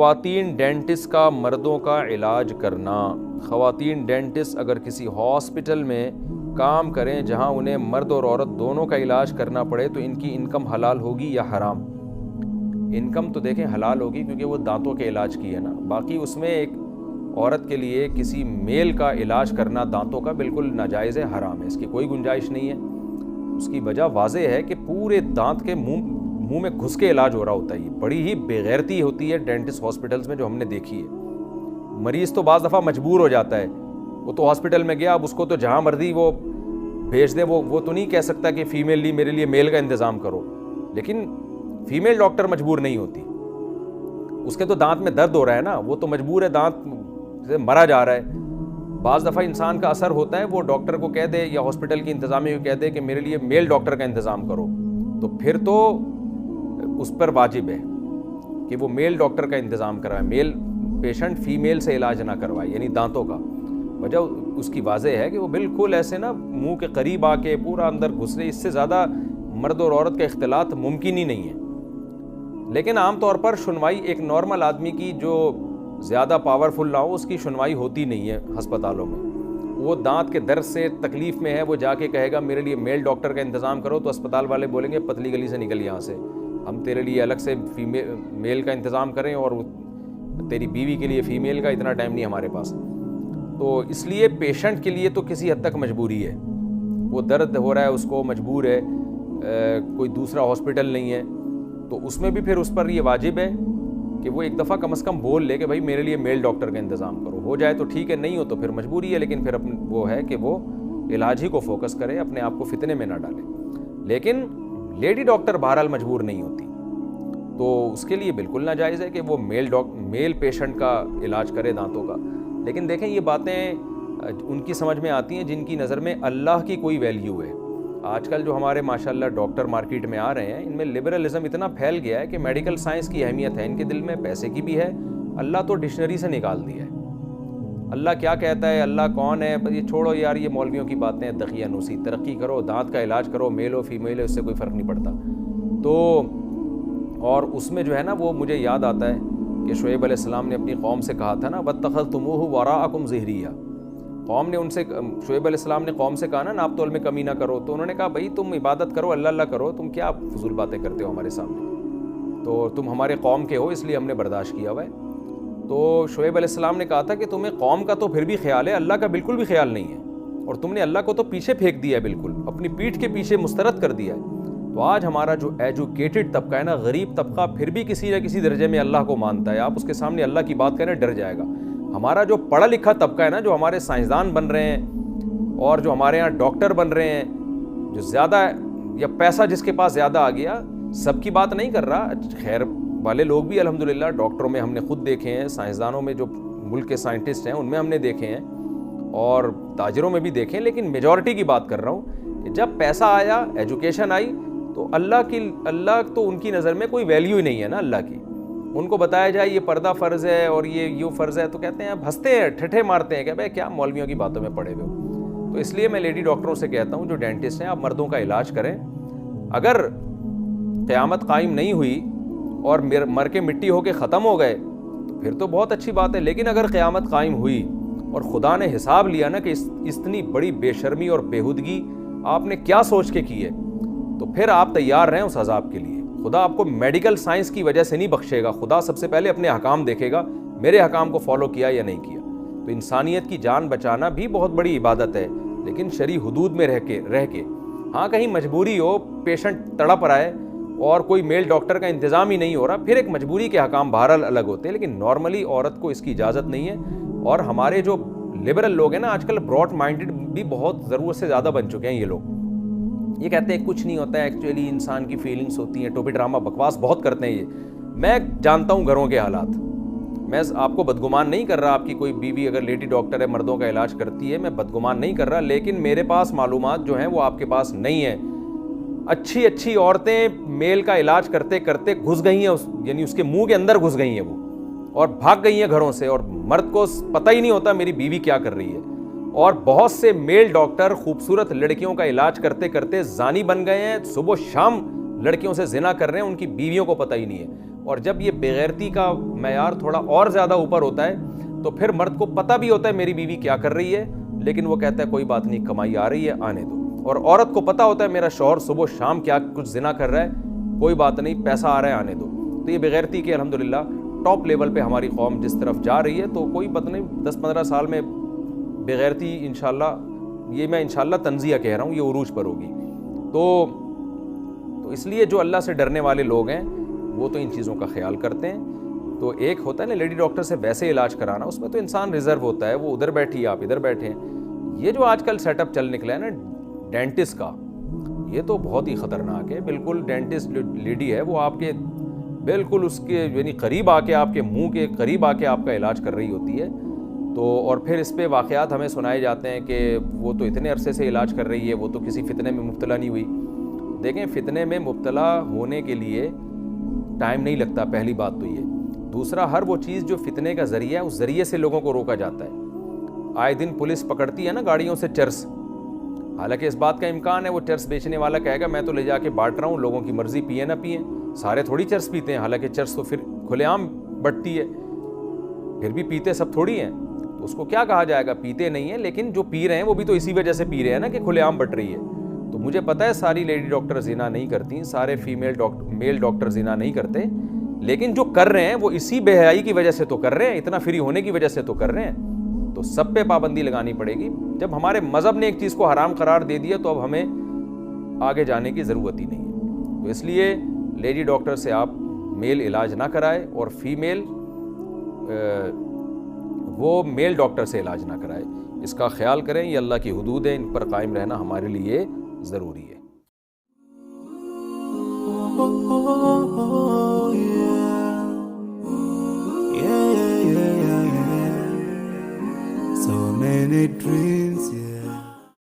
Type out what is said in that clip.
خواتین ڈینٹسٹ کا مردوں کا علاج کرنا. خواتین ڈینٹسٹ اگر کسی ہاسپٹل میں کام کریں جہاں انہیں مرد اور عورت دونوں کا علاج کرنا پڑے تو ان کی انکم حلال ہوگی یا حرام؟ انکم تو دیکھیں حلال ہوگی کیونکہ وہ دانتوں کے علاج کی ہے نا. باقی اس میں ایک عورت کے لیے کسی میل کا علاج کرنا دانتوں کا بالکل ناجائز ہے, حرام ہے, اس کی کوئی گنجائش نہیں ہے. اس کی وجہ واضح ہے کہ پورے دانت کے منہ میں گھس کے علاج ہو رہا ہوتا ہے. یہ بڑی ہی بے غیرتی ہوتی ہے ڈینٹسٹ ہاسپٹلز میں جو ہم نے دیکھی ہے. مریض تو بعض دفعہ مجبور ہو جاتا ہے, وہ تو ہاسپٹل میں گیا, اب اس کو تو جہاں مرضی وہ بھیج دے, وہ تو نہیں کہہ سکتا کہ فیمیل لی میرے لیے میل کا انتظام کرو. لیکن فیمیل ڈاکٹر مجبور نہیں ہوتی, اس کے تو دانت میں درد ہو رہا ہے نا, وہ تو مجبور ہے, دانت سے مرا جا رہا ہے. بعض دفعہ انسان کا اثر ہوتا ہے, وہ ڈاکٹر کو کہہ دے یا ہاسپٹل کی انتظامیہ کو کہہ دے کہ میرے لیے میل ڈاکٹر کا انتظام کرو, تو پھر تو اس پر واجب ہے کہ وہ میل ڈاکٹر کا انتظام کروائے, میل پیشنٹ فیمیل سے علاج نہ کروائے, یعنی دانتوں کا. وجہ اس کی واضح ہے کہ وہ بالکل ایسے نا منہ کے قریب آ کے پورا اندر گھس رہے, اس سے زیادہ مرد اور عورت کا اختلاط ممکن ہی نہیں ہے. لیکن عام طور پر سنوائی ایک نارمل آدمی کی جو زیادہ پاورفل نہ ہو اس کی سنوائی ہوتی نہیں ہے ہسپتالوں میں. وہ دانت کے درد سے تکلیف میں ہے, وہ جا کے کہے گا میرے لیے میل ڈاکٹر کا انتظام کرو, تو اسپتال والے بولیں گے پتلی گلی سے نکل یہاں سے, ہم تیرے لیے الگ سے میل کا انتظام کریں اور تیری بیوی کے لیے فیمیل کا, اتنا ٹائم نہیں ہمارے پاس. تو اس لیے پیشنٹ کے لیے تو کسی حد تک مجبوری ہے, وہ درد ہو رہا ہے اس کو, مجبور ہے, کوئی دوسرا ہاسپٹل نہیں ہے, تو اس میں بھی پھر اس پر یہ واجب ہے کہ وہ ایک دفعہ کم از کم بول لے کہ بھائی میرے لیے میل ڈاکٹر کا انتظام کرو. ہو جائے تو ٹھیک ہے, نہیں ہو تو پھر مجبوری ہے, لیکن پھر وہ ہے کہ وہ علاج ہی کو فوکس کرے, اپنے آپ کو فتنے میں نہ ڈالے. لیکن لیڈی ڈاکٹر بہرحال مجبور نہیں ہوتی, تو اس کے لیے بالکل ناجائز ہے کہ وہ میل پیشنٹ کا علاج کرے دانتوں کا. لیکن دیکھیں یہ باتیں ان کی سمجھ میں آتی ہیں جن کی نظر میں اللہ کی کوئی ویلیو ہے. آج کل جو ہمارے ماشاءاللہ ڈاکٹر مارکیٹ میں آ رہے ہیں, ان میں لبرلزم اتنا پھیل گیا ہے کہ میڈیکل سائنس کی اہمیت ہے ان کے دل میں, پیسے کی بھی ہے. اللہ تو ڈکشنری سے نکال دیا ہے, اللہ کیا کہتا ہے, اللہ کون ہے, یہ چھوڑو یار, یہ مولویوں کی باتیں, دقیہ نوسی. ترقی کرو, دانت کا علاج کرو, میل ہو فیمیل ہو, اس سے کوئی فرق نہیں پڑتا. تو اور اس میں جو ہے نا, وہ مجھے یاد آتا ہے کہ شعیب علیہ السلام نے اپنی قوم سے کہا تھا نا وَاتَّخَذْتُمُوهُ وَرَاءَكُمْ ظِهْرِيًّا. قوم نے ان سے, شعیب علیہ السلام نے قوم سے کہا نا ناپ تول میں کمی نہ کرو, تو انہوں نے کہا بھائی تم عبادت کرو, اللہ اللہ کرو, تم کیا فضول باتیں کرتے ہو ہمارے سامنے, تو تم ہمارے قوم کے ہو اس لیے ہم نے برداشت کیا ہوا ہے. تو شعیب علیہ السلام نے کہا تھا کہ تمہیں قوم کا تو پھر بھی خیال ہے, اللہ کا بالکل بھی خیال نہیں ہے, اور تم نے اللہ کو تو پیچھے پھینک دیا ہے, بالکل اپنی پیٹھ کے پیچھے مسترد کر دیا ہے. تو آج ہمارا جو ایجوکیٹڈ طبقہ ہے نا, غریب طبقہ, پھر بھی کسی نہ کسی درجے میں اللہ کو مانتا ہے. آپ اس کے سامنے اللہ کی بات کریں ڈر جائے گا. ہمارا جو پڑھا لکھا طبقہ ہے نا, جو ہمارے سائنسدان بن رہے ہیں اور جو ہمارے یہاں ڈاکٹر بن رہے ہیں, جو زیادہ یا پیسہ جس کے پاس زیادہ آ گیا, سب کی بات نہیں کر رہا, خیر والے لوگ بھی الحمدللہ ڈاکٹروں میں ہم نے خود دیکھے ہیں, سائنسدانوں میں جو ملک کے سائنٹسٹ ہیں ان میں ہم نے دیکھے ہیں, اور تاجروں میں بھی دیکھے ہیں. لیکن میجورٹی کی بات کر رہا ہوں کہ جب پیسہ آیا, ایجوکیشن آئی, تو اللہ تو ان کی نظر میں کوئی ویلیو ہی نہیں ہے نا اللہ کی. ان کو بتایا جائے یہ پردہ فرض ہے اور یہ فرض ہے, تو کہتے ہیں اب ہنستے ہیں, ٹھٹھے مارتے ہیں کہ بھائی کیا مولویوں کی باتوں میں پڑے ہوئے ہو. تو اس لیے میں لیڈی ڈاکٹروں سے کہتا ہوں جو ڈینٹسٹ ہیں, آپ مردوں کا علاج کریں. اگر قیامت قائم نہیں ہوئی اور مر کے مٹی ہو کے ختم ہو گئے تو پھر تو بہت اچھی بات ہے. لیکن اگر قیامت قائم ہوئی اور خدا نے حساب لیا نا کہ اتنی بڑی بے شرمی اور بےہودگی آپ نے کیا سوچ کے کی ہے, تو پھر آپ تیار رہیں اس عذاب کے لیے. خدا آپ کو میڈیکل سائنس کی وجہ سے نہیں بخشے گا, خدا سب سے پہلے اپنے حکام دیکھے گا, میرے حکام کو فالو کیا یا نہیں کیا. تو انسانیت کی جان بچانا بھی بہت بڑی عبادت ہے, لیکن شرعی حدود میں رہ کے. ہاں کہیں مجبوری ہو, پیشنٹ تڑپ رہا ہے اور کوئی میل ڈاکٹر کا انتظام ہی نہیں ہو رہا, پھر ایک مجبوری کے حکام بہرحال الگ ہوتے ہیں. لیکن نارملی عورت کو اس کی اجازت نہیں ہے. اور ہمارے جو لبرل لوگ ہیں نا, آج کل براڈ مائنڈڈ بھی بہت ضرورت سے زیادہ بن چکے ہیں. یہ لوگ یہ کہتے ہیں کچھ نہیں ہوتا ہے, ایکچولی انسان کی فیلنگس ہوتی ہیں, ٹوپی ڈرامہ بکواس بہت کرتے ہیں. یہ میں جانتا ہوں گھروں کے حالات, میں آپ کو بدگمان نہیں کر رہا. آپ کی کوئی بیوی اگر لیڈی ڈاکٹر ہے, مردوں کا علاج کرتی ہے, میں بدگمان نہیں کر رہا, لیکن میرے پاس معلومات جو ہیں وہ آپ کے پاس نہیں ہیں. اچھی عورتیں میل کا علاج کرتے کرتے گھس گئی ہیں, یعنی اس کے منہ کے اندر گھس گئی ہیں وہ, اور بھاگ گئی ہیں گھروں سے, اور مرد کو پتہ ہی نہیں ہوتا میری بیوی کیا کر رہی ہے. اور بہت سے میل ڈاکٹر خوبصورت لڑکیوں کا علاج کرتے کرتے زانی بن گئے ہیں, صبح شام لڑکیوں سے زنا کر رہے ہیں, ان کی بیویوں کو پتہ ہی نہیں ہے. اور جب یہ بےغیرتی کا معیار تھوڑا اور زیادہ اوپر ہوتا ہے تو پھر مرد کو پتہ بھی ہوتا ہے میری بیوی کیا کر رہی ہے، لیکن وہ کہتا ہے کوئی بات نہیں، کمائی آ رہی ہے، آنے دو. اور عورت کو پتہ ہوتا ہے میرا شوہر صبح شام کیا کچھ زنا کر رہا ہے، کوئی بات نہیں، پیسہ آ رہا ہے، آنے دو. تو یہ بےغیرتی کے الحمدللہ ٹاپ لیول پہ ہماری قوم جس طرف جا رہی ہے، تو کوئی پتہ نہیں 10-15 سال میں بےغیرتی انشاءاللہ، یہ میں انشاءاللہ تنزیہ کہہ رہا ہوں، یہ عروج پر ہوگی. تو اس لیے جو اللہ سے ڈرنے والے لوگ ہیں وہ تو ان چیزوں کا خیال کرتے ہیں. تو ایک ہوتا ہے نا لیڈی ڈاکٹر سے ویسے علاج کرانا، اس میں تو انسان ریزرو ہوتا ہے، وہ ادھر بیٹھی آپ ادھر بیٹھے ہیں. یہ جو آج کل سیٹ اپ چل نکلا ہے نا ڈینٹسٹ کا، یہ تو بہت ہی خطرناک ہے. بالکل ڈینٹسٹ لیڈی ہے، وہ آپ کے بالکل اس کے یعنی قریب آ کے، آپ کے منہ کے قریب آ کے آپ کا علاج کر رہی ہوتی ہے. تو اور پھر اس پہ واقعات ہمیں سنائے جاتے ہیں کہ وہ تو اتنے عرصے سے علاج کر رہی ہے، وہ تو کسی فتنے میں مبتلا نہیں ہوئی. دیکھیں، فتنے میں مبتلا ہونے کے لیے ٹائم نہیں لگتا، پہلی بات تو یہ. دوسرا، ہر وہ چیز جو فتنے کا ذریعہ ہے اس ذریعے سے لوگوں کو روکا جاتا ہے. آئے دن پولیس پکڑتی ہے نا گاڑیوں سے چرس، حالانکہ اس بات کا امکان ہے وہ چرس بیچنے والا کہے گا میں تو لے جا کے بانٹ رہا ہوں، لوگوں کی مرضی پئیں نہ پئیں، سارے تھوڑی چرس پیتے ہیں، حالانکہ چرس تو پھر کھلے عام بٹتی ہے، پھر بھی پیتے سب تھوڑی ہیں. تو اس کو کیا کہا جائے گا؟ پیتے نہیں ہیں، لیکن جو پی رہے ہیں وہ بھی تو اسی وجہ سے پی رہے ہیں نا کہ کھلے عام بٹ رہی ہے. تو مجھے پتہ ہے ساری لیڈی ڈاکٹر زنا نہیں کرتی، سارے میل ڈاکٹر زنا نہیں کرتے، لیکن جو کر رہے ہیں وہ اسی بے حیائی کی وجہ سے تو کر رہے ہیں، اتنا فری ہونے کی وجہ سے تو کر رہے ہیں. تو سب پہ پابندی لگانی پڑے گی. جب ہمارے مذہب نے ایک چیز کو حرام قرار دے دیا تو اب ہمیں آگے جانے کی ضرورت ہی نہیں ہے. تو اس لیے لیڈی ڈاکٹر سے آپ میل علاج نہ کرائے، اور فیمیل وہ میل ڈاکٹر سے علاج نہ کرائے. اس کا خیال کریں، یہ اللہ کی حدود ہیں، ان پر قائم رہنا ہمارے لیے ضروری ہے. So many dreams